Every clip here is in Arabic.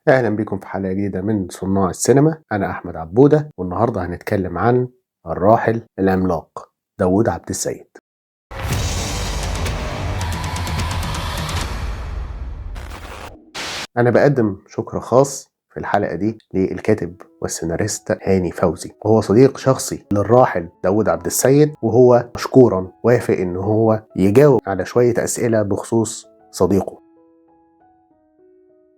أهلا بكم في حلقة جديدة من صناع السينما. أنا أحمد عبودة، والنهاردة هنتكلم عن الراحل العملاق داوود عبد السيد. أنا بقدم شكر خاص في الحلقة دي للكاتب والسيناريست هاني فوزي، وهو صديق شخصي للراحل داوود عبد السيد، وهو مشكورا وافق إن هو يجاوب على شوية أسئلة بخصوص صديقه.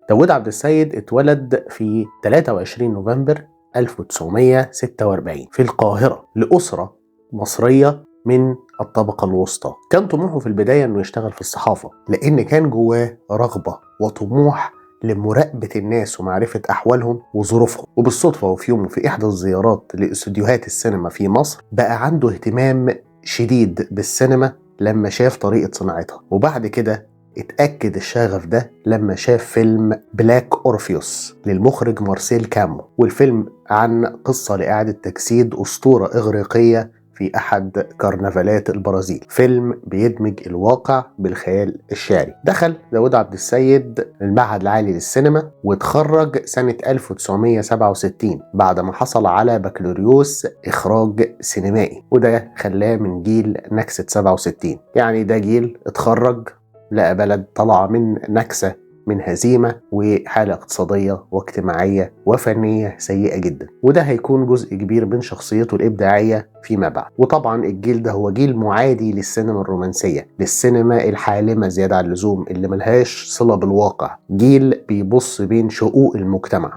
داوود عبد السيد اتولد في 23 نوفمبر 1946 في القاهرة لأسرة مصرية من الطبقة الوسطى. كان طموحه في البداية انه يشتغل في الصحافة، لان كان جواه رغبة وطموح لمراقبة الناس ومعرفة أحوالهم وظروفهم. وبالصدفة وفي يوم في إحدى الزيارات لاستوديوهات السينما في مصر بقى عنده اهتمام شديد بالسينما لما شاف طريقة صناعتها، وبعد كده اتأكد الشغف ده لما شاف فيلم بلاك أورفيوس للمخرج مارسيل كامو، والفيلم عن قصة لإعادة تجسيد أسطورة إغريقية في أحد كرنفالات البرازيل. فيلم بيدمج الواقع بالخيال الشعري. دخل داوود عبد السيد المعهد العالي للسينما واتخرج سنة 1967 بعد ما حصل على بكالوريوس إخراج سينمائي، وده خلاه من جيل نكسة 67. يعني ده جيل اتخرج لقى بلد طلع من نكسة، من هزيمة وحالة اقتصادية واجتماعية وفنية سيئة جدا، وده هيكون جزء كبير من شخصيته الإبداعية فيما بعد. وطبعا الجيل ده هو جيل معادي للسينما الرومانسية، للسينما الحالمة زيادة عن اللزوم اللي ملهاش صلة بالواقع، جيل بيبص بين شقوق المجتمع.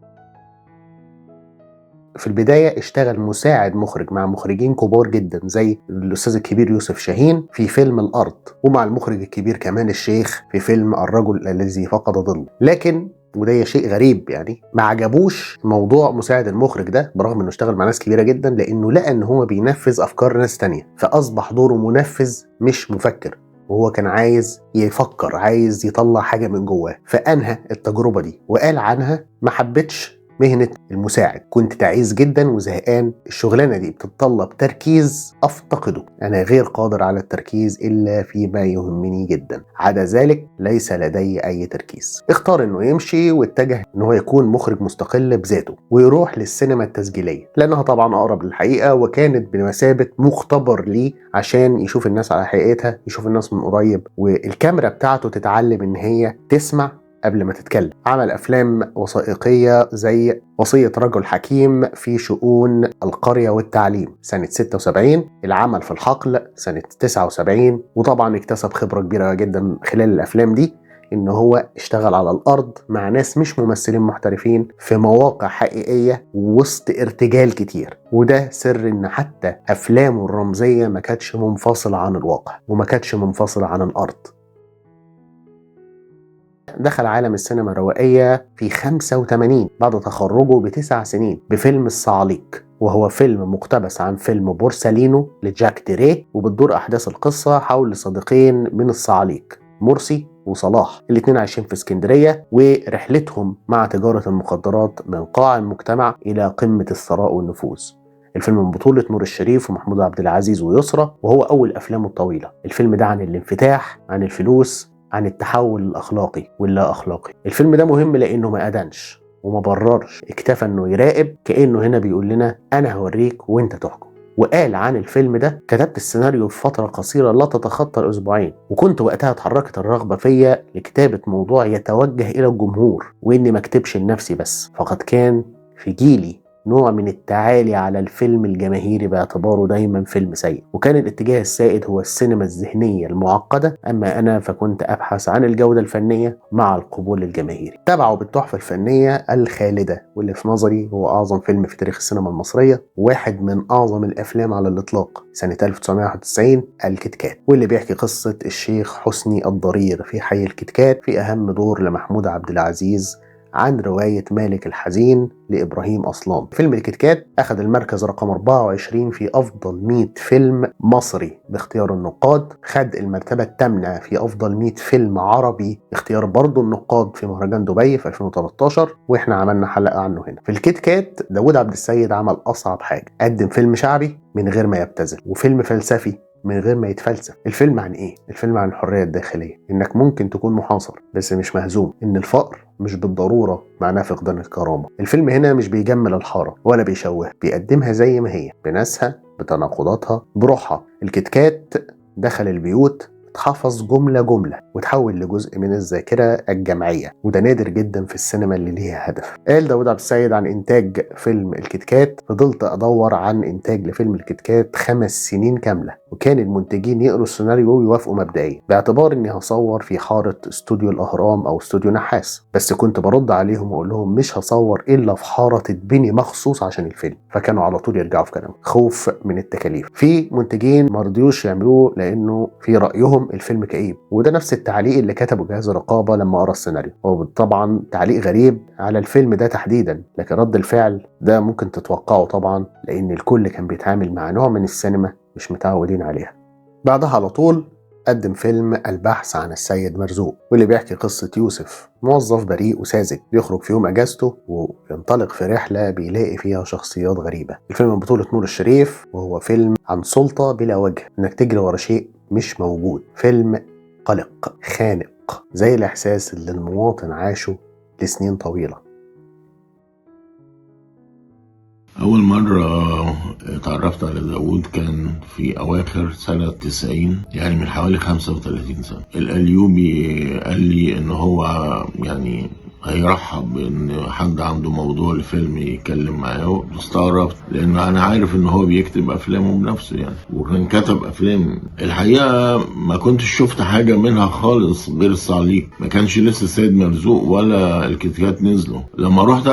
في البداية اشتغل مساعد مخرج مع مخرجين كبار جدا زي الأستاذ الكبير يوسف شاهين في فيلم الأرض، ومع المخرج الكبير كمان الشيخ في فيلم الرجل الذي فقد ظله. لكن وده شيء غريب، يعني ما عجبوش موضوع مساعد المخرج ده برغم انه اشتغل مع ناس كبيره جدا، لانه لقى ان هو بينفذ افكار ناس تانية، فاصبح دوره منفذ مش مفكر، وهو كان عايز يفكر، عايز يطلع حاجه من جواه. فانهى التجربه دي وقال عنها: ما حبيتش مهنة المساعد، كنت تعيس جدا وزهقان، الشغلانة دي بتتطلب تركيز أفتقده، أنا غير قادر على التركيز إلا فيما يهمني جدا، عدا ذلك ليس لدي أي تركيز. اختار إنه يمشي واتجه إنه يكون مخرج مستقل بذاته ويروح للسينما التسجيلية، لأنها طبعا أقرب للحقيقة وكانت بمثابة مختبر ليه عشان يشوف الناس على حقيقتها، يشوف الناس من قريب، والكاميرا بتاعته تتعلم إن هي تسمع قبل ما تتكلم. عمل أفلام وثائقية زي وصية رجل حكيم في شؤون القرية والتعليم سنة 76، العمل في الحقل سنة 79، وطبعا اكتسب خبرة كبيرة جدا خلال الأفلام دي، إن هو اشتغل على الأرض مع ناس مش ممثلين محترفين في مواقع حقيقية وسط ارتجال كتير، وده سر إن حتى أفلامه الرمزية ما كانتش منفصلة عن الواقع وما كانتش منفصلة عن الأرض. دخل عالم السينما الروائية في 85 بعد تخرجه ب9 سنين بفيلم الصعاليك، وهو فيلم مقتبس عن فيلم بورسالينو لجاك تيريه، وبتدور أحداث القصة حول صديقين من الصعاليك، مرسي وصلاح، الاتنين عايشين في اسكندرية، ورحلتهم مع تجارة المخدرات من قاع المجتمع إلى قمة الثراء والنفوذ. الفيلم من بطولة نور الشريف ومحمود عبد العزيز ويسرى، وهو أول أفلامه الطويلة. الفيلم ده عن الانفتاح، عن الفلوس، عن التحول الأخلاقي واللا أخلاقي. الفيلم ده مهم لأنه ما أدانش وما بررش، اكتفى إنه يراقب، كأنه هنا بيقول لنا أنا هوريك وإنت تحكم. وقال عن الفيلم ده: كتبت السيناريو في فترة قصيرة لا تتخطى الأسبوعين، وكنت وقتها اتحركت الرغبة فيا لكتابة موضوع يتوجه إلى الجمهور، وإني ما اكتبش لنفسي بس، فقد كان في جيلي نوع من التعالي على الفيلم الجماهيري باعتباره دايما فيلم سيء، وكان الاتجاه السائد هو السينما الذهنية المعقدة، أما أنا فكنت أبحث عن الجودة الفنية مع القبول الجماهيري. تابعوا بالتحفة الفنية الخالدة، واللي في نظري هو أعظم فيلم في تاريخ السينما المصرية، واحد من أعظم الأفلام على الإطلاق، سنة 1991، الكتكات، واللي بيحكي قصة الشيخ حسني الضرير في حي الكتكات في أهم دور لمحمود عبد العزيز عن رواية مالك الحزين لإبراهيم أصلان. فيلم الكتكات أخذ المركز رقم 24 في أفضل 100 فيلم مصري باختيار النقاد، خد المرتبة الثامنة في أفضل 100 فيلم عربي باختيار برضه النقاد في مهرجان دبي في 2013، وإحنا عملنا حلقة عنه هنا. في الكتكات داوود عبد السيد عمل أصعب حاجة، قدم فيلم شعبي من غير ما يبتذل، وفيلم فلسفي من غير ما يتفلسف. الفيلم عن ايه؟ الفيلم عن الحرية الداخلية، انك ممكن تكون محاصر بس مش مهزوم، ان الفقر مش بالضرورة معناه فقدان الكرامة. الفيلم هنا مش بيجمل الحارة ولا بيشوهها، بيقدمها زي ما هي، بناسها، بتناقضاتها، بروحها. الكتكات دخل البيوت، اتحفظ جملة جملة وتحول لجزء من الذاكرة الجمعية، وده نادر جدا في السينما اللي ليها هدف. قال داود عبد السيد عن إنتاج فيلم الكتكات: فضلت أدور عن إنتاج لفيلم الكتكات 5 سنين كاملة، وكان المنتجين يقروا السيناريو ويوافقوا مبدئيا باعتبار إني هصور في حارة استوديو الأهرام أو استوديو نحاس، بس كنت برد عليهم وأقول لهم مش هصور إلا في حارة تتبني مخصوص عشان الفيلم، فكانوا على طول يرجعوا في كلامهم خوف من التكاليف. في منتجين مرضيوش يعملوه لأنه في رأيهم الفيلم كئيب، وده نفس التعليق اللي كتبه جهاز الرقابة لما قرأ السيناريو. هو طبعا تعليق غريب على الفيلم ده تحديدا، لكن رد الفعل ده ممكن تتوقعه طبعا، لأن الكل كان بيتعامل مع نوع من السينما مش متعودين عليها. بعدها على طول قدم فيلم البحث عن السيد مرزوق، واللي بيحكي قصة يوسف، موظف بريء وساذج بيخرج في يوم اجازته وينطلق في رحلة بيلاقي فيها شخصيات غريبة. الفيلم من بطولة نور الشريف، وهو فيلم عن سلطة بلا وجه، انك تجري ورا شيء مش موجود. فيلم قلق خانق زي الاحساس اللي المواطن عاشه لسنين طويلة. أول مرة اتعرفت على داود كان في أواخر سنة 90، يعني من حوالي 35 سنة. الأليوبي قال لي إن هو يعني هيرحب إن حد عنده موضوع لفيلم يتكلم معاه. استغربت لأن أنا عارف إن هو بيكتب أفلامه بنفسه يعني، وكان كتب أفلام. الحقيقة ما كنتش شفت حاجة منها خالص غير الصعليك، ما كانش لسه السيد مرزوق ولا الكتكات نزلوا. لما رحت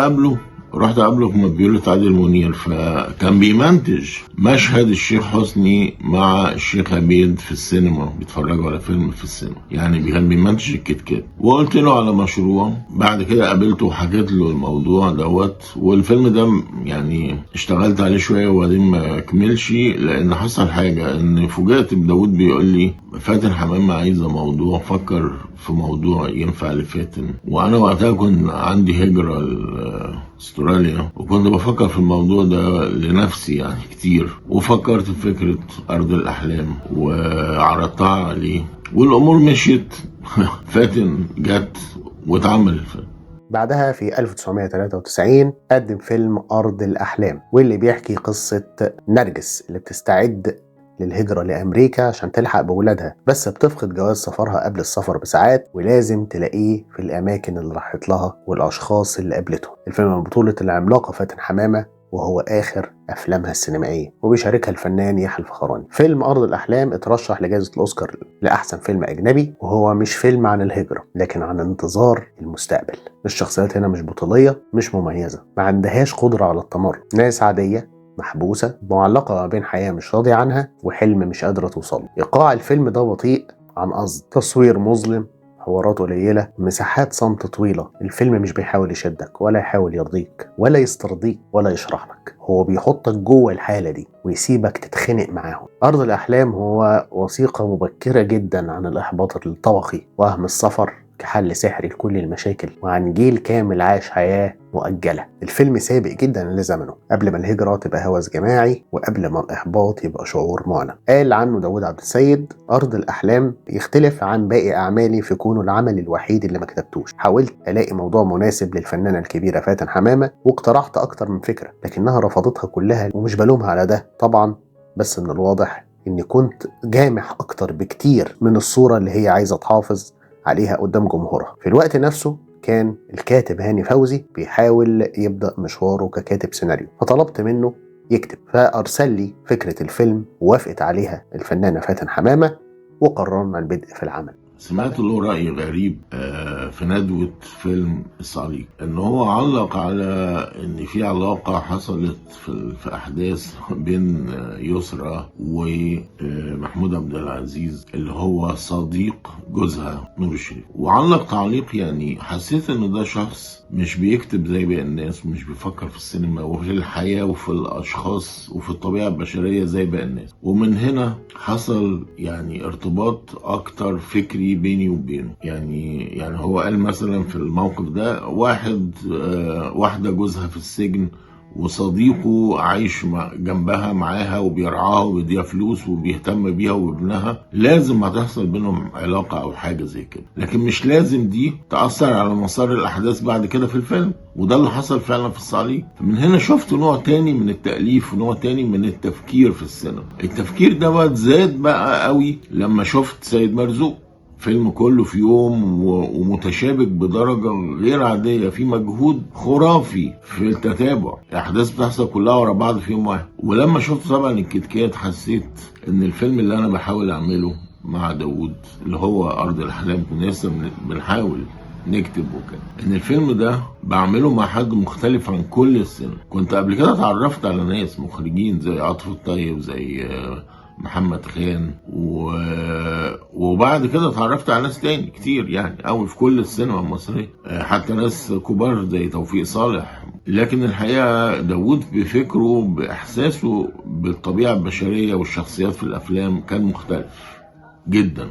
أقابله في مديولة عادل منير، فكان بيمنتج مشهد الشيخ حسني مع الشيخ عبيد في السينما، بيتفرجوا على فيلم في السينما، يعني كان بيمنتج الكتكات. وقلت له على مشروع. بعد كده قابلته وحكيت له الموضوع دوت، والفيلم ده يعني اشتغلت عليه شوية وبعدين ما كملش، لأن حصل حاجة إن فوجئت بداود بيقول لي فاتن حمامة عايزة موضوع، فكر في موضوع ينفع لفاتن. وأنا وقتها كنت عندي هجرة استراليا، وكنت بفكر في الموضوع ده لنفسي يعني كتير، وفكرت في فكرة أرض الأحلام وعرضتها عليه والأمور مشيت. فاتن جت واتعمل الفيلم. بعدها في 1993 قدم فيلم أرض الأحلام، واللي بيحكي قصة نرجس اللي بتستعد للهجرة لأمريكا عشان تلحق بولادها، بس بتفقد جواز سفرها قبل السفر بساعات، ولازم تلاقيه في الأماكن اللي راحت لها والأشخاص اللي قابلته. الفيلم من بطولة العملاقة فاتن حمامة، وهو آخر أفلامها السينمائية، وبيشاركها الفنان يحيى الفخراني. فيلم أرض الأحلام اترشح لجائزة الأوسكار لأحسن فيلم أجنبي، وهو مش فيلم عن الهجرة لكن عن انتظار المستقبل. الشخصيات هنا مش بطولية، مش مميزة، ما عندهاش قدرة على التمرد، ناس عادية محبوسة معلقة ما بين حياة مش راضية عنها وحلم مش قادرة توصل. إيقاع الفيلم ده بطيء عن قصد، تصوير مظلم، حوارات قليلة، مساحات صمت طويلة. الفيلم مش بيحاول يشدك ولا يحاول يرضيك ولا يسترضيك ولا يشرح لك، هو بيحطك جوه الحالة دي ويسيبك تتخنق معاهم. أرض الأحلام هو وثيقة مبكرة جدا عن الإحباط الطبقي، وهم السفر كحل سحري لكل المشاكل، وعن جيل كامل عاش حياة مؤجلة. الفيلم سابق جدا لزمنه، قبل ما الهجرة تبقى هوس جماعي وقبل ما الإحباط يبقى شعور معلن. قال عنه داود عبد السيد: أرض الأحلام يختلف عن باقي أعمالي في كونه العمل الوحيد اللي ما كتبتوش. حاولت ألاقي موضوع مناسب للفنانة الكبيرة فاتن حمامة، واقترحت أكتر من فكرة لكنها رفضتها كلها، ومش بلومها على ده طبعا، بس من الواضح إني كنت جامح أكتر بكتير من الصورة اللي هي عايزة تحافظ عليها قدام جمهورها. في الوقت نفسه كان الكاتب هاني فوزي بيحاول يبدأ مشواره ككاتب سيناريو، فطلبت منه يكتب، فأرسل لي فكرة الفيلم ووافقت عليها الفنانة فاتن حمامة، وقررنا البدء في العمل. سمعت له رأي غريب في ندوة فيلم الصعليك، ان هو علق على ان في علاقة حصلت في احداث بين يسرى ومحمود عبد العزيز اللي هو صديق جوزها نور الشريف. وعلق تعليق يعني حسيت ان ده شخص مش بيكتب زي باقي الناس، مش بيفكر في السينما وفي الحياة وفي الاشخاص وفي الطبيعة البشرية زي باقي الناس. ومن هنا حصل يعني ارتباط اكتر فكري بيني وبينه. يعني هو قال مثلا في الموقف ده واحدة جوزها في السجن وصديقه عايش جنبها معاها وبيرعاها وبيديها فلوس وبيهتم بيها وابنها، لازم هتحصل بينهم علاقة او حاجة زي كده، لكن مش لازم دي تأثر على مسار الاحداث بعد كده في الفيلم، وده اللي حصل فعلا في الصعيد. من هنا شفت نوع تاني من التأليف ونوع تاني من التفكير في السينما. التفكير ده زاد بقى قوي لما شفت سيد مرزوق، فيلم كله في يوم ومتشابك بدرجة غير عادية، في مجهود خرافي في التتابع، الأحداث بتحصل كلها ورا بعض في يوم واحد. ولما شفت طبعا الكتكات حسيت إن الفيلم اللي أنا بحاول أعمله مع داوود اللي هو أرض الأحلام، كنا لسه بنحاول نكتب وكده، ان الفيلم ده بعمله مع حد مختلف عن كل السنة. كنت قبل كده اتعرفت على ناس مخرجين زي عاطف الطيب، زي محمد خان، وبعد كده اتعرفت على ناس تاني كتير يعني قوي في كل السينما المصرية، حتى ناس كبار زي توفيق صالح. لكن الحقيقة داوود بفكره بإحساسه بالطبيعة البشرية والشخصيات في الأفلام كان مختلف جدا.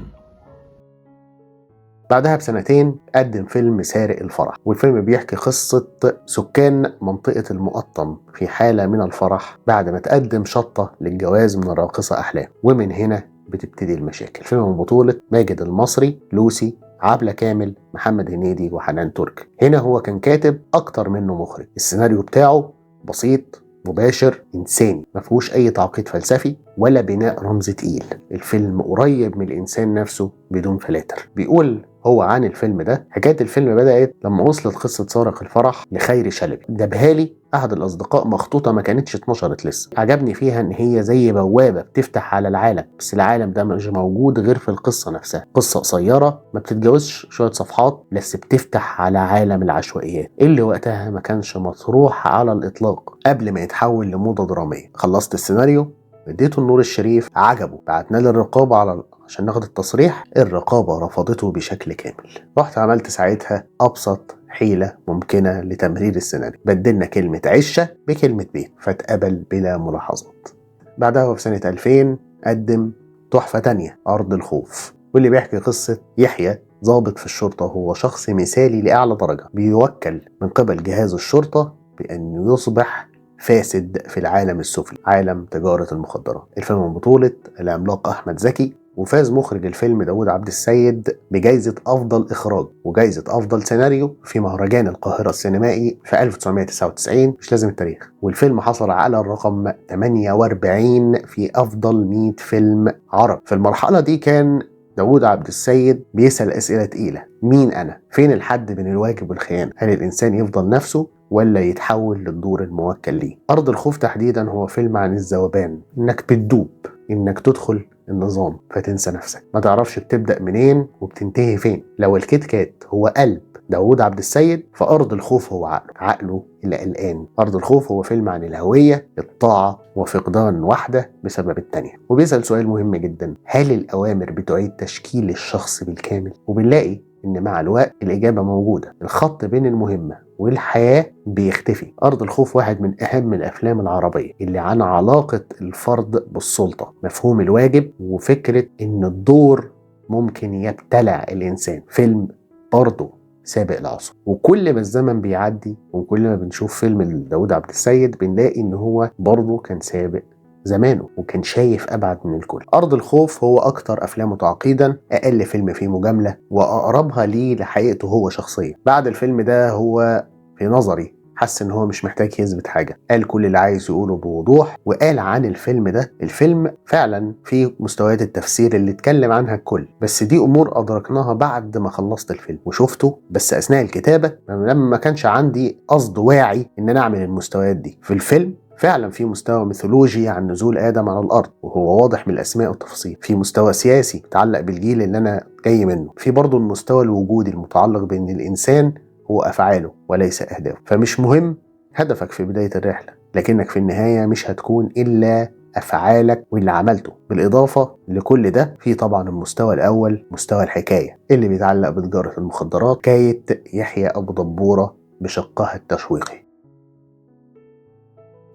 بعدها بسنتين قدم فيلم سارق الفرح، والفيلم بيحكي قصة سكان منطقة المقطم في حالة من الفرح بعد ما تقدم شطة للجواز من الراقصة أحلام، ومن هنا بتبتدي المشاكل. فيلم من بطولة ماجد المصري، لوسي، عبلة كامل، محمد هنيدي، وحنان ترك. هنا هو كان كاتب أكتر منه مخرج. السيناريو بتاعه بسيط، مباشر، إنساني، مفهوش أي تعقيد فلسفي ولا بناء رمز تقيل. الفيلم قريب من الإنسان نفسه بدون فلاتر. بيقول هو عن الفيلم ده: حكاية الفيلم بدأت لما وصلت قصة سارق الفرح لخيري شلبي، جابها لي أحد الأصدقاء مخطوطة ما كانتش اتنشرت لسه. عجبني فيها إن هي زي بوابة بتفتح على العالم، بس العالم ده مش موجود غير في القصة نفسها. قصة قصيرة ما بتتجاوزش شوية صفحات، بس بتفتح على عالم العشوائيات اللي وقتها ما كانش مطروح على الإطلاق قبل ما يتحول لموضة درامية. خلصت السيناريو، اديته النور الشريف، عجبه، بعتنا للرقابة عشان ناخد التصريح. الرقابة رفضته بشكل كامل. رحت عملت ساعتها أبسط حيلة ممكنة لتمرير السيناريو، بدلنا كلمة عشة بكلمة بيت، فاتقبل بلا ملاحظات. بعدها في سنة 2000 قدم تحفة تانية، أرض الخوف، واللي بيحكي قصة يحيى، ضابط في الشرطة، هو شخص مثالي لأعلى درجة، بيوكل من قبل جهاز الشرطة بأن يصبح فاسد في العالم السفلي، عالم تجارة المخدرات. الفيلم من بطولة العملاق أحمد زكي، وفاز مخرج الفيلم داوود عبد السيد بجائزة أفضل إخراج وجائزة أفضل سيناريو في مهرجان القاهرة السينمائي في 1999، مش لازم التاريخ. والفيلم حصل على الرقم 48 في أفضل 100 فيلم عربي. في المرحلة دي كان داوود عبد السيد بيسأل أسئلة تقيلة: مين أنا؟ فين الحد بين الواجب والخيانة؟ هل الإنسان يفضل نفسه ولا يتحول للدور الموكل ليه؟ أرض الخوف تحديدا هو فيلم عن الذوبان، إنك بتدوب، إنك تدخل النظام فتنسى نفسك، ما تعرفش بتبدأ منين وبتنتهي فين. لو الكيت كات هو قلب داوود عبد السيد، فأرض الخوف هو عقله اللي قلقان. أرض الخوف هو فيلم عن الهوية، الطاعة، وفقدان واحدة بسبب التانية. وبيسأل سؤال مهم جدا: هل الأوامر بتعيد تشكيل الشخص بالكامل؟ وبنلاقي إن مع الوقت الإجابة موجودة. الخط بين المهمة والحياة بيختفي. أرض الخوف واحد من أهم الأفلام العربية اللي عن علاقة الفرد بالسلطة، مفهوم الواجب، وفكرة إن الدور ممكن يبتلع الإنسان. فيلم برضه سابق العصر، وكل ما الزمن بيعدي وكل ما بنشوف فيلم داوود عبد السيد بنلاقي إن هو برضه كان سابق زمانه وكان شايف أبعد من الكل. أرض الخوف هو أكتر أفلامه تعقيدا، أقل فيلم فيه مجاملة، وأقربها ليه لحقيقته هو شخصيا. بعد الفيلم ده هو في نظري حس ان هو مش محتاج يثبت حاجة، قال كل اللي عايز يقوله بوضوح، وقال عن الفيلم ده: الفيلم فعلا فيه مستويات التفسير اللي اتكلم عنها الكل، بس دي امور ادركناها بعد ما خلصت الفيلم وشفته، بس اثناء الكتابة لما ما كانش عندي قصد واعي ان انا اعمل المستويات دي. في الفيلم فعلا في مستوى ميثولوجي عن نزول آدم على الأرض، وهو واضح من الأسماء والتفاصيل. في مستوى سياسي متعلق بالجيل اللي أنا جاي منه. في برضه المستوى الوجودي المتعلق بأن الإنسان هو أفعاله وليس أهدافه. فمش مهم هدفك في بداية الرحلة، لكنك في النهاية مش هتكون إلا أفعالك واللي عملته. بالإضافة لكل ده في طبعا المستوى الأول، مستوى الحكاية اللي بيتعلق بتجارة المخدرات، حكاية يحيى أبو دبورة بشقها التشويقي.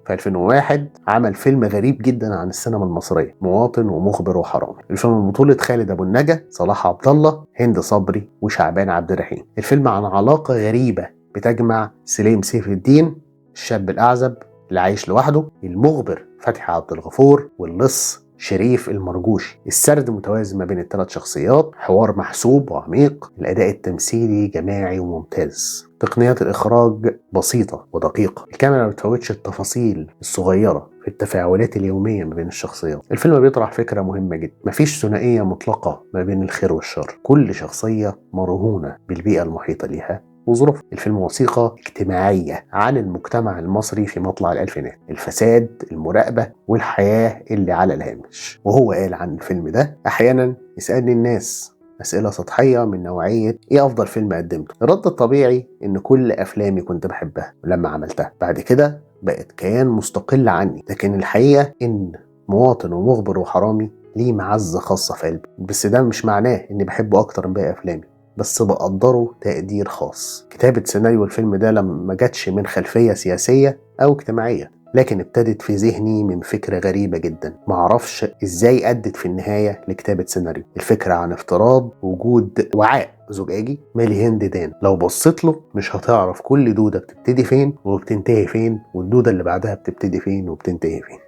في 2001 عمل فيلم غريب جدا عن السينما المصرية، مواطن ومخبر وحرامي. الفيلم من بطولة خالد أبو النجا، صلاح عبد الله، هند صبري، وشعبان عبد الرحيم. الفيلم عن علاقة غريبة بتجمع سليم سيف الدين الشاب الأعزب اللي عايش لوحده، المخبر فتحي عبد الغفور، واللص شريف المرجوشي. السرد متوازن ما بين ال3 شخصيات، حوار محسوب وعميق، الأداء التمثيلي جماعي وممتاز، تقنيات الإخراج بسيطة ودقيقة، الكاميرا ما بتفوتش التفاصيل الصغيرة في التفاعلات اليومية ما بين الشخصيات. الفيلم بيطرح فكرة مهمة جدا، مفيش ثنائية مطلقة ما بين الخير والشر، كل شخصية مرهونة بالبيئة المحيطة ليها وظروف. الفيلم وثيقة اجتماعية عن المجتمع المصري في مطلع الألفينات، الفساد، المراقبة، والحياة اللي على الهامش. وهو قال عن الفيلم ده: أحيانا يسألني الناس أسئلة سطحية من نوعية إيه أفضل فيلم قدمته؟ الرد الطبيعي إن كل أفلامي كنت بحبها ولما عملتها بعد كده بقت كيان مستقل عني، لكن الحقيقة إن مواطن ومخبر وحرامي ليه معزة خاصة في قلبي، بس ده مش معناه إني بحبه أكتر من باقي أفلامي، بس بقدره تقدير خاص. كتابة سيناريو الفيلم ده لما جاتش من خلفية سياسية أو اجتماعية، لكن ابتدت في ذهني من فكرة غريبة جدا معرفش ازاي أدت في النهاية لكتابة سيناريو. الفكرة عن افتراض وجود وعاء زجاجي مالي هند دان، لو بصيت له مش هتعرف كل دودة بتبتدي فين وبتنتهي فين، والدودة اللي بعدها بتبتدي فين وبتنتهي فين.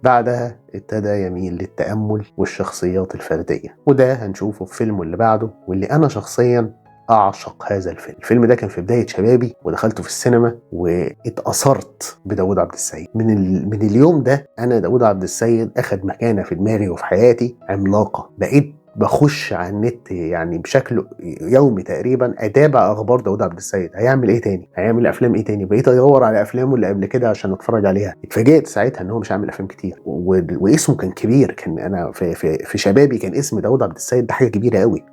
بعدها ابتدى يميل للتأمل والشخصيات الفردية، وده هنشوفه في فيلمه اللي بعده، واللي أنا شخصيا أعشق هذا الفيلم. الفيلم ده كان في بداية شبابي ودخلته في السينما واتأثرت بداود عبد السيد. من اليوم ده أنا داود عبد السيد أخد مكانة في دماغي وفي حياتي عملاقة. بقيت بخش على النت يعني بشكل يومي تقريبا اتابع اخبار داود عبد السيد، هيعمل ايه تاني، هيعمل افلام ايه تاني. بقيت ادور على افلامه اللي قبل كده عشان اتفرج عليها. اتفاجئت ساعتها ان هو مش عامل افلام كتير واسمه كان كبير. كان انا في شبابي كان اسم داود عبد السيد ده حاجه كبيره قوي،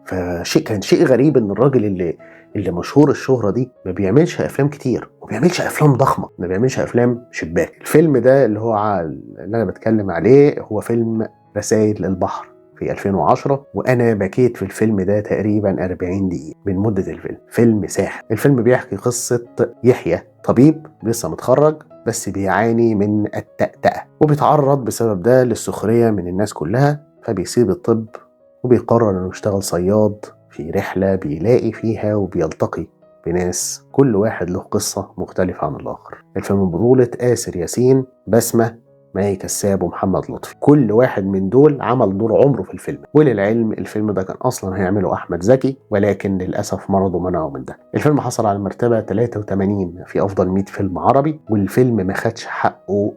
كان شيء غريب ان الراجل اللي مشهور الشهرة دي ما بيعملش افلام كتير، وما بيعملش افلام ضخمه، ما بيعملش افلام شباك. الفيلم ده اللي هو اللي انا بتكلم عليه هو فيلم رسائل البحر في 2010، وانا بكيت في الفيلم ده تقريبا 40 دقيقة من مدة الفيلم. فيلم ساحر. الفيلم بيحكي قصة يحيى، طبيب لسه متخرج بس بيعاني من التأتأة، وبيتعرض بسبب ده للسخرية من الناس كلها، فبيسيب الطب وبيقرر انه يشتغل صياد في رحلة بيلاقي فيها وبيلتقي بناس كل واحد له قصة مختلفة عن الآخر. الفيلم بطولة آسر ياسين، بسمة، ماهي كساب، ومحمد لطفي. كل واحد من دول عمل دور عمره في الفيلم. وللعلم الفيلم ده كان اصلا هيعمله احمد زكي، ولكن للاسف مرضه منعه من ده. الفيلم حصل على المرتبه 83 في افضل 100 فيلم عربي، والفيلم ما خدش حقه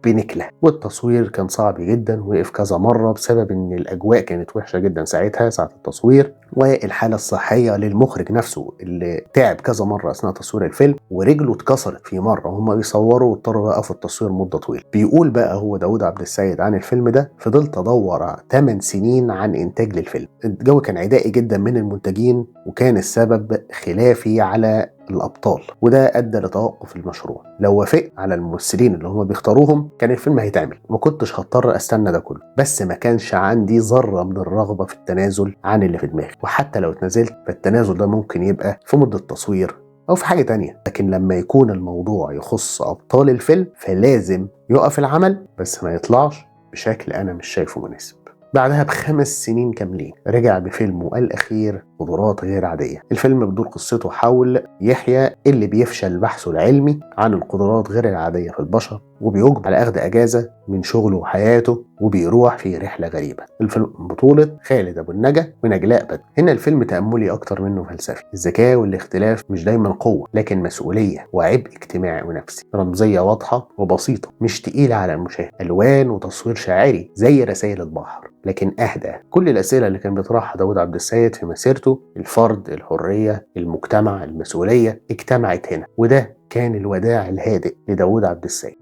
بنكله. والتصوير كان صعب جدا، وقف كذا مره بسبب ان الاجواء كانت وحشه جدا ساعه التصوير، والحاله الصحيه للمخرج نفسه اللي تعب كذا مره اثناء تصوير الفيلم، ورجله اتكسرت في مره وهم بيصوروا واضطروا يوقفوا التصوير مده طويله. بيقول بقى هو داود عبد السيد عن الفيلم ده: فضلت ادور 8 سنين عن انتاج للفيلم. الجو كان عدائي جدا من المنتجين، وكان السبب خلافي على الابطال، وده ادى لتوقف المشروع. لو وافقت على الممثلين اللي هم بيختاروهم كان الفيلم هيتعمل، ما كنتش هضطر استنى ده كله. بس ما كانش عندي ذره من الرغبه في التنازل عن اللي في دماغي، وحتى لو اتنازلت فالتنازل ده ممكن يبقى في مده تصوير او في حاجه تانية. لكن لما يكون الموضوع يخص ابطال الفيلم فلازم يقف العمل، بس ما يطلعش بشكل انا مش شايفه مناسب. بعدها ب5 سنين كاملين رجع بفيلمه الأخير قدرات غير عادية. الفيلم بتدور قصته حول يحيى اللي بيفشل بحثه العلمي عن القدرات غير العادية في البشر، وبيجبر على أخذ أجازة من شغله وحياته، وبيروح في رحلة غريبة. الفيلم بطولة خالد أبو النجا ونجلاء بدر. هنا الفيلم تأملي أكتر منه فلسفي. الذكاء والاختلاف مش دايما قوة، لكن مسؤولية وعبء اجتماعي ونفسي. رمزية واضحة وبسيطة مش تقيلة على المشاهد. ألوان وتصوير شاعري زي رسائل البحر، لكن أهدى. كل الأسئلة اللي كان بيطرحها داود عبد السيد في مسيرته، الفرد، الحرية، المجتمع، المسؤولية، اجتمعت هنا، وده كان الوداع الهادئ لداود عبد السيد.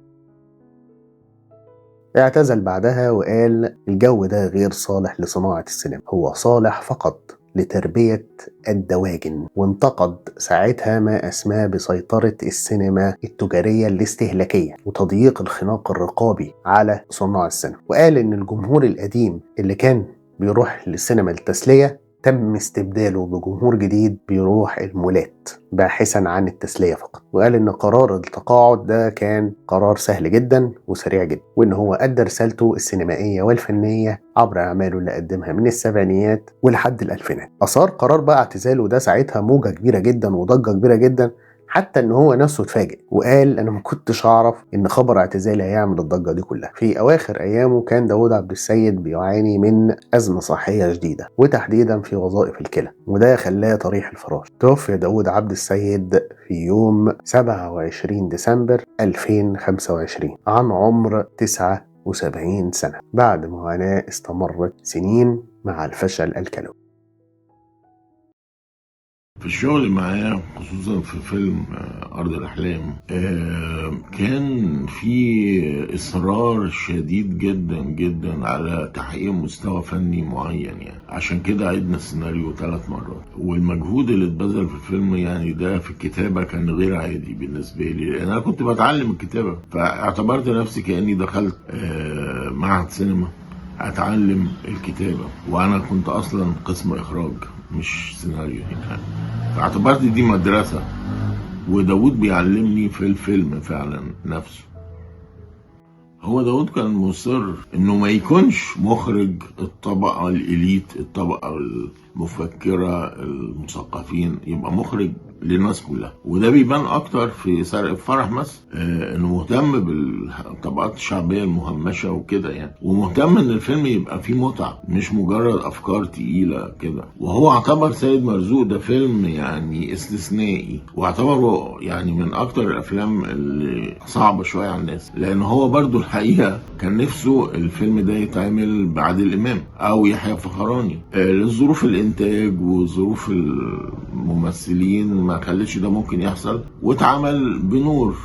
اعتزل بعدها وقال: الجو ده غير صالح لصناعة السينما، هو صالح فقط لتربية الدواجن. وانتقد ساعتها ما أسماه بسيطرة السينما التجارية الاستهلاكية وتضييق الخناق الرقابي على صناع السينما، وقال إن الجمهور القديم اللي كان بيروح للسينما للتسلية تم استبداله بجمهور جديد بيروح المولات باحثا عن التسلية فقط. وقال ان قرار التقاعد ده كان قرار سهل جدا وسريع جدا، وان هو ادى رسالته السينمائية والفنية عبر اعماله اللي قدمها من السبعينيات ولحد الالفينات. اثار قرار بقى اعتزاله ده ساعتها موجة كبيرة جدا وضجة كبيرة جدا، حتى ان هو نفسه اتفاجئ وقال انا ما كنتش اعرف ان خبر اعتزالي هيعمل الضجه دي كلها. في اواخر ايامه كان داوود عبد السيد بيعاني من ازمه صحيه شديده وتحديدا في وظائف الكلى، وده خلاه طريح الفراش. توفي داوود عبد السيد في يوم 27 ديسمبر 2025 عن عمر 79 سنة بعد معاناة استمرت سنين مع الفشل الكلوي. في الشغل معاه خصوصا في فيلم أرض الأحلام كان في إصرار شديد جدا جدا على تحقيق مستوى فني معين، يعني عشان كده عدنا السيناريو 3 مرات. والمجهود اللي اتبذل في الفيلم يعني ده في الكتابة كان غير عادي بالنسبة لي، لأن أنا كنت بتعلم الكتابة، فاعتبرت نفسي كأني دخلت معهد سينما أتعلم الكتابة، وأنا كنت أصلا قسم إخراج مش سيناريو يعني. فاعتبرت دي مدرسة، وداود بيعلمني في الفيلم فعلا نفسه. هو داود كان مصر انه ما يكونش مخرج الطبقة الاليت، الطبقة المفكرة المثقفين، يبقى مخرج للناس كلها. وده بيبان اكتر في سرق الفرح مثلا، انه مهتم بالطبقات الشعبية المهمشة وكده يعني، ومهتم ان الفيلم يبقى فيه متعة مش مجرد افكار تقيلة كده. وهو اعتبر سيد مرزوق ده فيلم يعني استثنائي، واعتبره يعني من اكتر الافلام اللي صعبة شوية على الناس، لان هو برضو الحقيقة كان نفسه الفيلم ده يتعمل بعادل امام او يحيى فخراني. لظروف الانتاج وظروف الممثلين ما خلتش ده ممكن يحصل، واتعمل بنور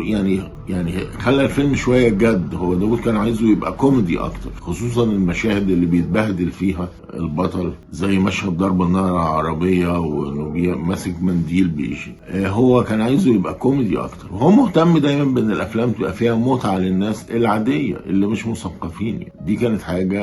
يعني خلى الفيلم شوية جد. هو داود كان عايزه يبقى كوميدي اكتر، خصوصا المشاهد اللي بيتبهدل فيها البطل، زي مشهد ضرب النار على عربية وانه ماسك منديل بيجي. هو كان عايزه يبقى كوميدي اكتر، وهو مهتم دايما بان الافلام تبقى فيها متعة للناس العادية اللي مش مثقفين. دي كانت حاجة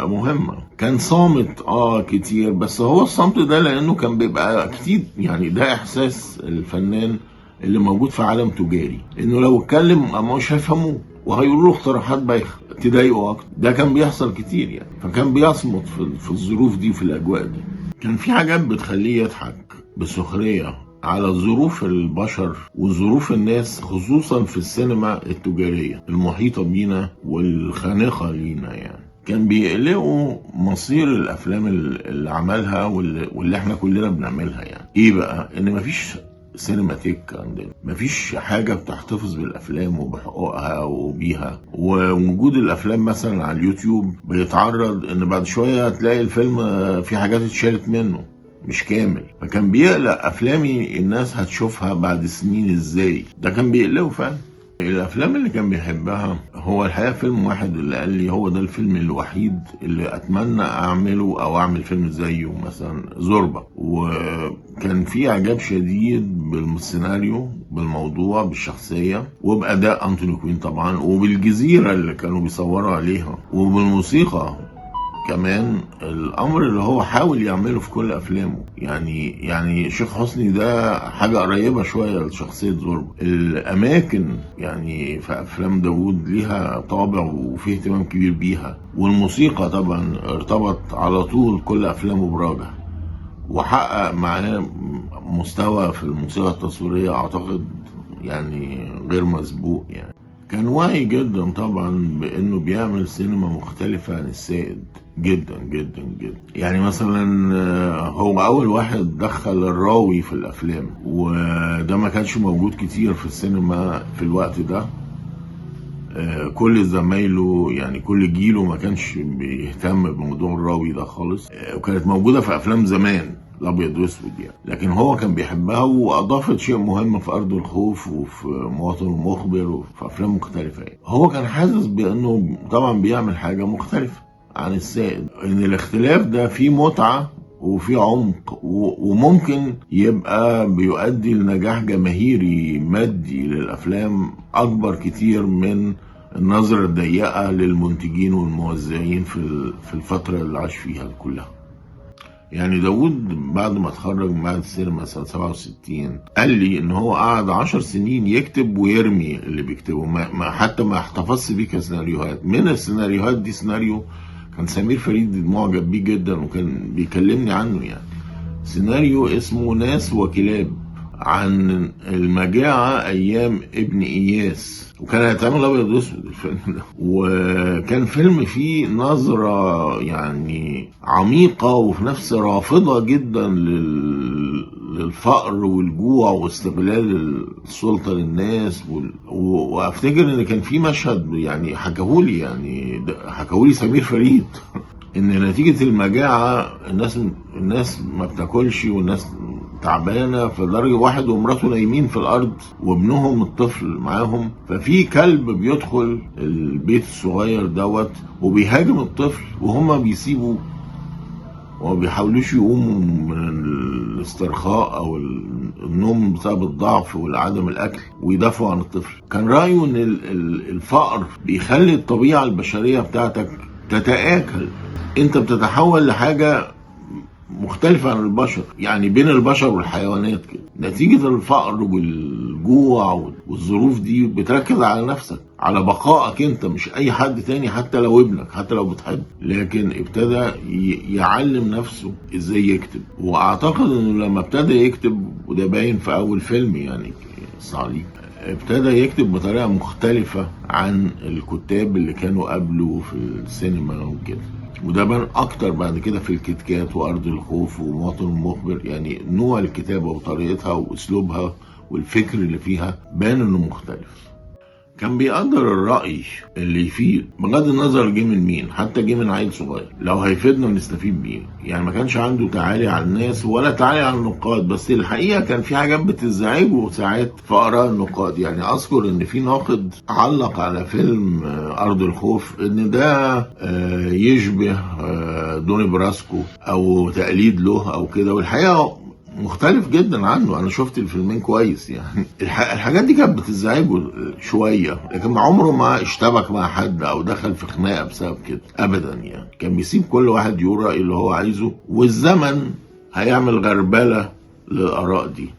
مهمة. كان صامت كتير، بس هو الصمت ده لانه كان بيبقى كتير، يعني ده احساس الفنان اللي موجود في عالم تجاري، انه لو اتكلم مش هيفهموه وهيقولوا له اقتراحات بايخه تضايقه اكتر. ده كان بيحصل كتير يعني، فكان بيصمت في الظروف دي وفي الاجواء دي. كان في حاجات بتخليه يضحك بسخريه على ظروف البشر وظروف الناس، خصوصا في السينما التجاريه المحيطه بينا والخانقه لينا يعني. كان بيقلقوا مصير الافلام اللي عملها واللي احنا كلنا بنعملها. يعني ايه بقى؟ ان مفيش سينماتيك عندنا، مفيش حاجة بتحتفظ بالأفلام وبحقوقها وبيها. ووجود الأفلام مثلا على اليوتيوب بيتعرض إن بعد شوية تلاقي الفيلم في حاجات اتشالت منه مش كامل، فكان بيقلق أفلامي الناس هتشوفها بعد سنين إزاي. ده كان بيقلقه فعلا. الافلام اللي كان بيحبها هو الحقيقه فيلم واحد اللي قال لي هو ده الفيلم الوحيد اللي اتمنى اعمله او اعمل فيلم زيه، مثلا زوربا. وكان في اعجاب شديد بالسيناريو، بالموضوع، بالشخصيه، وباداء انتوني كوين طبعا، وبالجزيره اللي كانوا بيصوروا عليها، وبالموسيقى كمان. الامر اللي هو حاول يعمله في كل افلامه، يعني شيخ حسني ده حاجه قريبه شويه لشخصيه زوربا. الاماكن يعني في افلام داوود ليها طابع وفيه اهتمام كبير بيها، والموسيقى طبعا ارتبط على طول كل افلامه براجع، وحقق معاه مستوى في الموسيقى التصويريه اعتقد يعني غير مسبوق. يعني كان واعي جدا طبعا بانه بيعمل سينما مختلفة عن السائد جدا جدا جدا. يعني مثلا هو اول واحد دخل الراوي في الافلام، وده ما كانش موجود كتير في السينما في الوقت ده. كل زمايله يعني كل جيله ما كانش بيهتم بموضوع الراوي ده خالص، وكانت موجودة في افلام زمان الابيض واسود يعني، لكن هو كان بيحبها، واضافت شيء مهم في ارض الخوف وفي مواطن المخبر وفي افلام مختلفه يعني. هو كان حاسس بانه طبعا بيعمل حاجه مختلفه عن السائد، ان الاختلاف ده فيه متعه وفيه عمق، وممكن يبقى بيؤدي لنجاح جماهيري مادي للافلام اكبر كتير من النظرة الضيقة للمنتجين والموزعين في الفترة اللي عاش فيها كلها. يعني داود بعد ما اتخرج من معهد السينما سنة 67 قال لي ان هو قعد 10 سنين يكتب ويرمي اللي بيكتبه، حتى ما احتفظش بيه كسيناريوهات. من السيناريوهات دي سيناريو كان سمير فريد معجب بيه جدا وكان بيكلمني عنه، يعني سيناريو اسمه ناس وكلاب عن المجاعة أيام ابن إياس، وكان هيتعمل أبيض وأسود الفيلم ده، وكان فيلم فيه نظرة يعني عميقة وفي نفس رافضة جدا للفقر والجوع واستغلال السلطة للناس وأفتكر إن كان في مشهد يعني حكاهولي سمير فريد ان نتيجة المجاعة الناس ما بتاكلش والناس تعبانة، فدرجة واحد ومراته نايمين في الارض وابنهم الطفل معاهم، ففي كلب بيدخل البيت الصغير دوت وبيهاجم الطفل وهم بيسيبوا وما بيحاولوش يقوموا من الاسترخاء او النوم بسبب الضعف والعدم الاكل ويدافعوا عن الطفل. كان رأيه ان الفقر بيخلي الطبيعة البشرية بتاعتك تتآكل، انت بتتحول لحاجة مختلفة عن البشر، يعني بين البشر والحيوانات كده. نتيجة الفقر والجوع والظروف دي بتركز على نفسك، على بقائك انت، مش اي حد تاني، حتى لو ابنك، حتى لو بتحب. لكن ابتدى يعلم نفسه ازاي يكتب، واعتقد انه لما ابتدى يكتب، وده باين في اول فيلم يعني الصعاليك، ابتدى يكتب بطريقة مختلفة عن الكتاب اللي كانوا قبله في السينما وكده. وده بان اكتر بعد كده في الكتكات وارض الخوف ومواطن المخبر، يعني نوع الكتابة وطريقتها واسلوبها والفكر اللي فيها بان انه مختلف. كان بيقدر الرأي اللي يفيد بغض النظر جه من مين، حتى جه من عيل صغير، لو هيفيدنا نستفيد بيه. يعني ما كانش عنده تعالي على الناس ولا تعالي على النقاد، بس الحقيقة كان في حاجات بتزعجه ساعات في آراء النقاد. يعني أذكر إن في ناقد علق على فيلم أرض الخوف إن ده يشبه دوني براسكو أو تقليد له أو كده، والحقيقة مختلف جدا عنه. انا شفت الفيلمين كويس، يعني الحاجات دي كانت بتزعجه شويه، لكن عمره ما اشتبك مع حد او دخل في خناقه بسبب كده ابدا. يعني كان بيسيب كل واحد يقول رايه اللي هو عايزه، والزمن هيعمل غربله للاراء دي.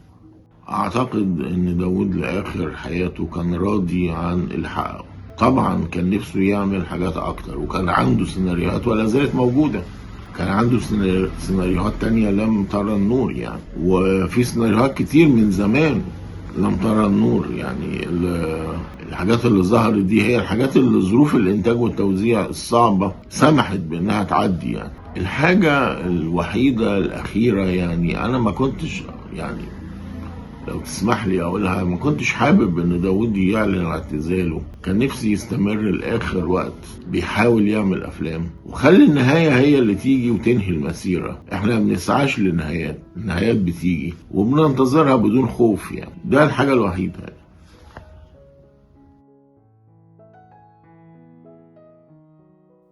اعتقد ان داود لاخر حياته كان راضي عن اللي حققه. طبعا كان نفسه يعمل حاجات اكتر، وكان عنده سيناريوهات ولا زالت موجوده. كان عنده سيناريوهات تانية لم ترى النور يعني، وفي سيناريوهات كتير من زمان لم ترى النور. يعني الحاجات اللي ظهرت دي هي الحاجات اللي ظروف الانتاج والتوزيع الصعبة سمحت بانها تعدي. يعني الحاجة الوحيدة الاخيرة، يعني انا ما كنتش، يعني لو تسمح لي اقولها، ما كنتش حابب ان داود يعلن اعتزاله. كان نفسي يستمر لاخر وقت بيحاول يعمل افلام، وخلي النهاية هي اللي تيجي وتنهي المسيرة. احنا ما بنسعاش للنهايات، النهايات بتيجي وبننتظرها بدون خوف. يعني ده الحاجة الوحيدة.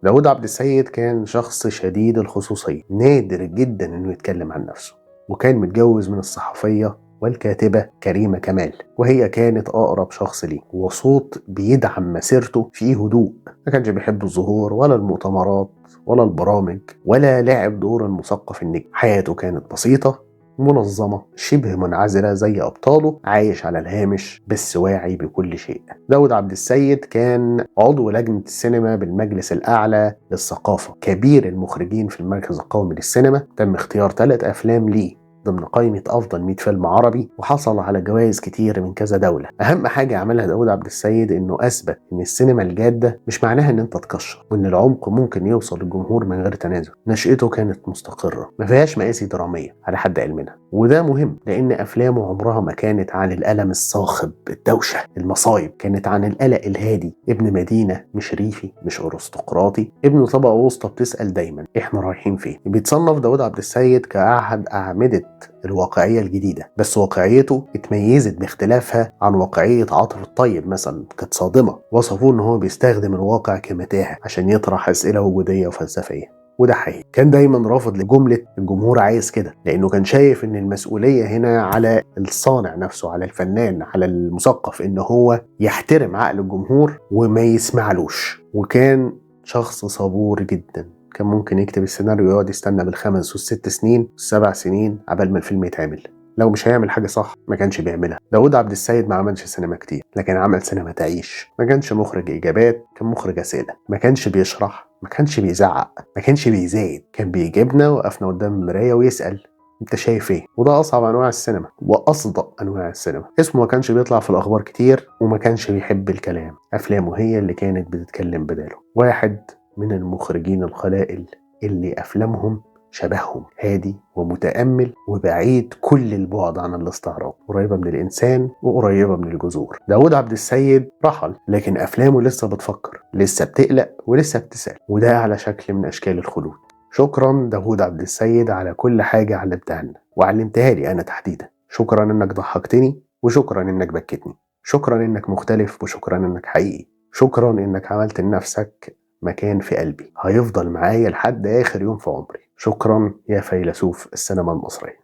داود عبد السيد كان شخص شديد الخصوصية، نادر جدا انه يتكلم عن نفسه، وكان متجوز من الصحفية والكاتبة كريمة كمال، وهي كانت أقرب شخص ليه، وصوت بيدعم مسيرته فيه هدوء. ما كانش بيحب الظهور ولا المؤتمرات ولا البرامج ولا لعب دور المثقف النجم. حياته كانت بسيطة منظمة شبه منعزلة زي أبطاله، عايش على الهامش بس واعي بكل شيء. داود عبد السيد كان عضو لجنة السينما بالمجلس الأعلى للثقافة، كبير المخرجين في المركز القومي للسينما. تم اختيار 3 أفلام ليه ضمن قائمة أفضل 100 فيلم عربي، وحصل على جوائز كتير من كذا دولة. أهم حاجة عملها داود عبد السيد إنه أثبت إن السينما الجادة مش معناها إن أنت تكشر، وإن العمق ممكن يوصل للجمهور من غير تنازل. نشأته كانت مستقرة، ما فيهاش مآسي درامية على حد علمنا، وده مهم لأن أفلامه عمرها ما كانت عن الألم الصاخب، الدوشة، المصايب. كانت عن القلق الهادي، ابن مدينة مش ريفي مش أرستقراطي، ابن طبقة وسطى بتسأل دايما إحنا رايحين فين. بيتصنف داود عبد السيد كأحد أعمدة الواقعية الجديدة، بس واقعيته اتميزت باختلافها عن واقعية عاطف الطيب مثلا، كانت صادمة. وصفوه ان هو بيستخدم الواقع كمتاهة عشان يطرح أسئلة وجودية وفلسفية، وده حقيقي. كان دايما رافض لجملة الجمهور عايز كده، لأنه كان شايف ان المسؤولية هنا على الصانع نفسه، على الفنان، على المثقف، ان هو يحترم عقل الجمهور وما يسمعلوش. وكان شخص صبور جدا، كان ممكن يكتب السيناريو ويقعد يستنى بال5 وال6 سنين وال7 سنين عبال ما الفيلم يتعمل. لو مش هيعمل حاجة صح ما كانش بيعملها. داود عبد السيد ما عملش سينما كتير، لكن عمل سينما تعيش. ما كانش مخرج إجابات، كان مخرج أسئلة. ما كانش بيشرح، ما كانش بيزعق، ما كانش بيزايد، كان بيجيبنا وقفنا قدام المراية ويسأل انت شايف ايه؟ وده اصعب انواع السينما واصدق انواع السينما. اسمه ما كانش بيطلع في الاخبار كتير وما كانش بيحب الكلام، افلامه هي اللي كانت بتتكلم بداله. واحد من المخرجين القلائل اللي افلامهم شبههم، هادي ومتأمل وبعيد كل البعد عن الاستعراض، قريبة من الإنسان وقريبة من الجذور. داود عبد السيد رحل، لكن أفلامه لسه بتفكر، لسه بتقلق ولسه بتسأل، وده على شكل من أشكال الخلود. شكرا داود عبد السيد على كل حاجة علمتها لنا وعلمتها لي أنا تحديدا. شكرا إنك ضحكتني، وشكرا إنك بكتني، شكرا إنك مختلف، وشكرا إنك حقيقي، شكرا إنك عملت لنفسك مكان في قلبي هيفضل معايا لحد آخر يوم في عمري. شكرا يا فيلسوف السينما المصرية.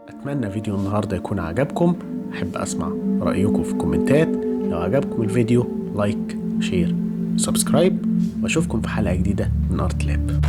أتمنى فيديو النهاردة يكون عجبكم. أحب أسمع رأيكم في الكومنتات. لو عجبكم الفيديو لايك، شير، سبسكرايب، وأشوفكم في حلقة جديدة من أرت لاب.